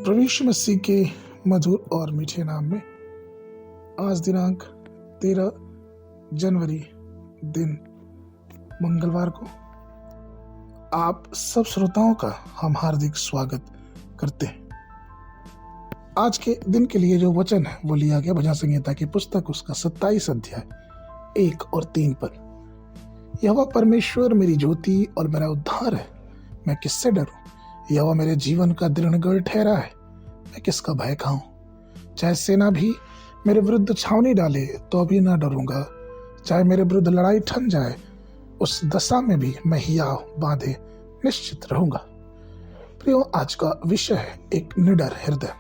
प्रभु यीशु मसीह के मधुर और मीठे नाम में आज दिनांक 13 जनवरी दिन मंगलवार को आप सब श्रोताओं का हम हार्दिक स्वागत करते हैं। आज के दिन के लिए जो वचन है वो लिया गया भजन संहिता की पुस्तक उसका 27 अध्याय 1 और 3 पर। यहोवा परमेश्वर मेरी ज्योति और मेरा उद्धार है, मैं किससे डरूं? यहोवा मेरे जीवन का दृढ़ ठहरा है, मैं किसका भय खाऊं? चाहे सेना भी मेरे विरुद्ध छावनी डाले तो भी ना डरूंगा, चाहे मेरे विरुद्ध लड़ाई ठन जाए उस दशा में भी मैं हियाव बांधे निश्चित रहूंगा। प्रियो, आज का विषय है एक निडर हृदय।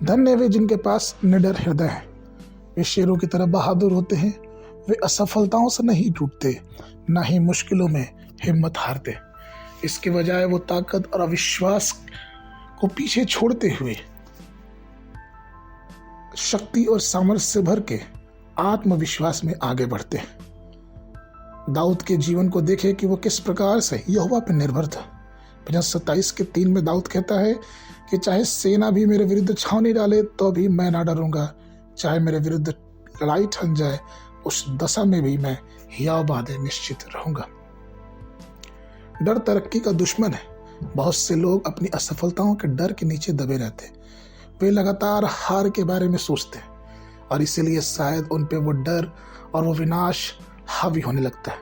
धन्य वे जिनके पास निडर हृदय है, वे शेरों की तरह बहादुर होते हैं। वे असफलताओं से नहीं टूटते, ना ही मुश्किलों में हिम्मत हारते। इसके बजाय वो ताकत और अविश्वास को पीछे छोड़ते हुए शक्ति और सामर्थ्य से भर के आत्मविश्वास में आगे बढ़ते हैं। दाऊद के जीवन को देखें कि वो किस प्रकार से यहोवा पर निर्भर था। भजन 27 के 3 में दाऊद कहता है कि चाहे सेना भी मेरे विरुद्ध छावनी डाले तो भी मैं ना डरूंगा, चाहे मेरे विरुद्ध लड़ाई ठन जाए उस दशा में भी मैं हियाव बांधे निश्चित रहूंगा। डर तरक्की का दुश्मन है। बहुत से लोग अपनी असफलताओं के डर के नीचे दबे रहते हैं। वे लगातार हार के बारे में सोचते हैं और इसीलिए शायद उन पे वो डर और वो विनाश हावी होने लगता है।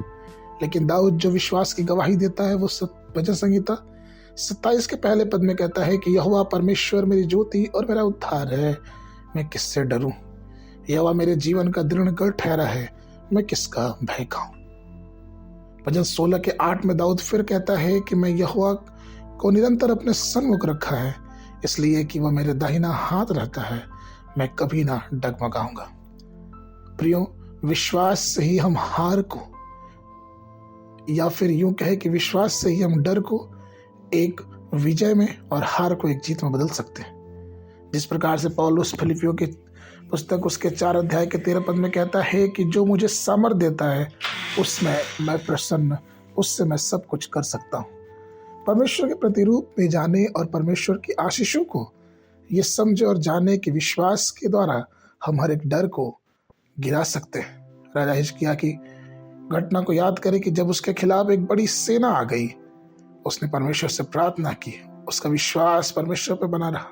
लेकिन दाऊद जो विश्वास की गवाही देता है वो भजन संहिता 27 के पहले पद में कहता है कि यहोवा परमेश्वर मेरी ज्योति और मेरा उद्धार है, मैं किससे डरूं? यहोवा मेरे जीवन का दृढ़ गढ़ ठहरा है, मैं किसका भय खाऊं? भजन 16 के 8 में दाऊद फिर कहता है कि मैं यहोवा को निरंतर अपने सन्मुख रखा है, इसलिए कि वह मेरे दाहिना हाथ रहता है, मैं कभी ना डगमगाऊंगा। प्रियो, विश्वास से ही हम हार को, या फिर यूं कहे कि विश्वास से ही हम डर को एक विजय में और हार को एक जीत में बदल सकते हैं। जिस प्रकार से पौलुस फिलिपियों की पुस्तक उसके 4 अध्याय के 13 पद में कहता है कि जो मुझे सामर्थ देता है उसमें मैं प्रसन्न, उससे मैं सब कुछ कर सकता हूँ। परमेश्वर के प्रतिरूप में जाने और परमेश्वर की आशीषों को ये समझे और जाने कि विश्वास के द्वारा हम हर एक डर को गिरा सकते हैं। राजा हिजकिय्याह की घटना को याद करें कि जब उसके खिलाफ एक बड़ी सेना आ गई, उसने परमेश्वर से प्रार्थना की, उसका विश्वास परमेश्वर पर बना रहा।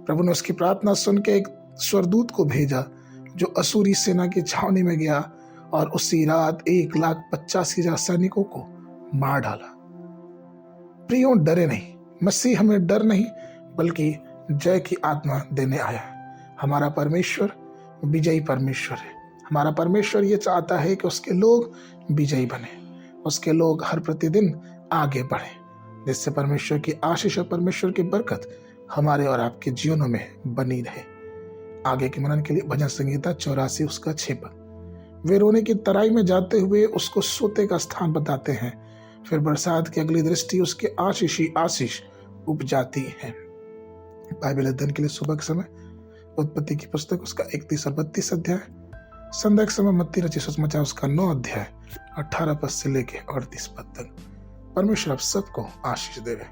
प्रभु ने उसकी प्रार्थना सुन के एक स्वर्गदूत को भेजा जो असुरी सेना की छावनी में गया और उसी रात 1,85,000 सैनिकों को मार डाला। प्रियो, डरे नहीं। मसीह हमें डर नहीं बल्कि जय की आत्मा देने आया है। हमारा परमेश्वर विजयी परमेश्वर है। हमारा परमेश्वर ये चाहता है कि उसके लोग विजयी बने, उसके लोग हर प्रतिदिन आगे बढ़े, जिससे परमेश्वर की आशीष और परमेश्वर की बरकत हमारे और आपके जीवनों में बनी रहे। आगे के मनन के लिए भजन संहिता 84 उसका 6 पद। वे रोने की तराई में जाते हुए उसको सोते का स्थान बताते हैं, फिर बरसात की अगली दृष्टि उसके आशीष ही आशीष उपजाती है। बाइबल अध्ययन के लिए सुबह के समय उत्पत्ति की पुस्तक उसका 31 और 32 अध्याय, संध्या के समय मत्ती रचित सुसमाचार उसका 9 अध्याय 18 पद से लेके 38 पद तक। परमेश्वर आप सबको आशीष देवे।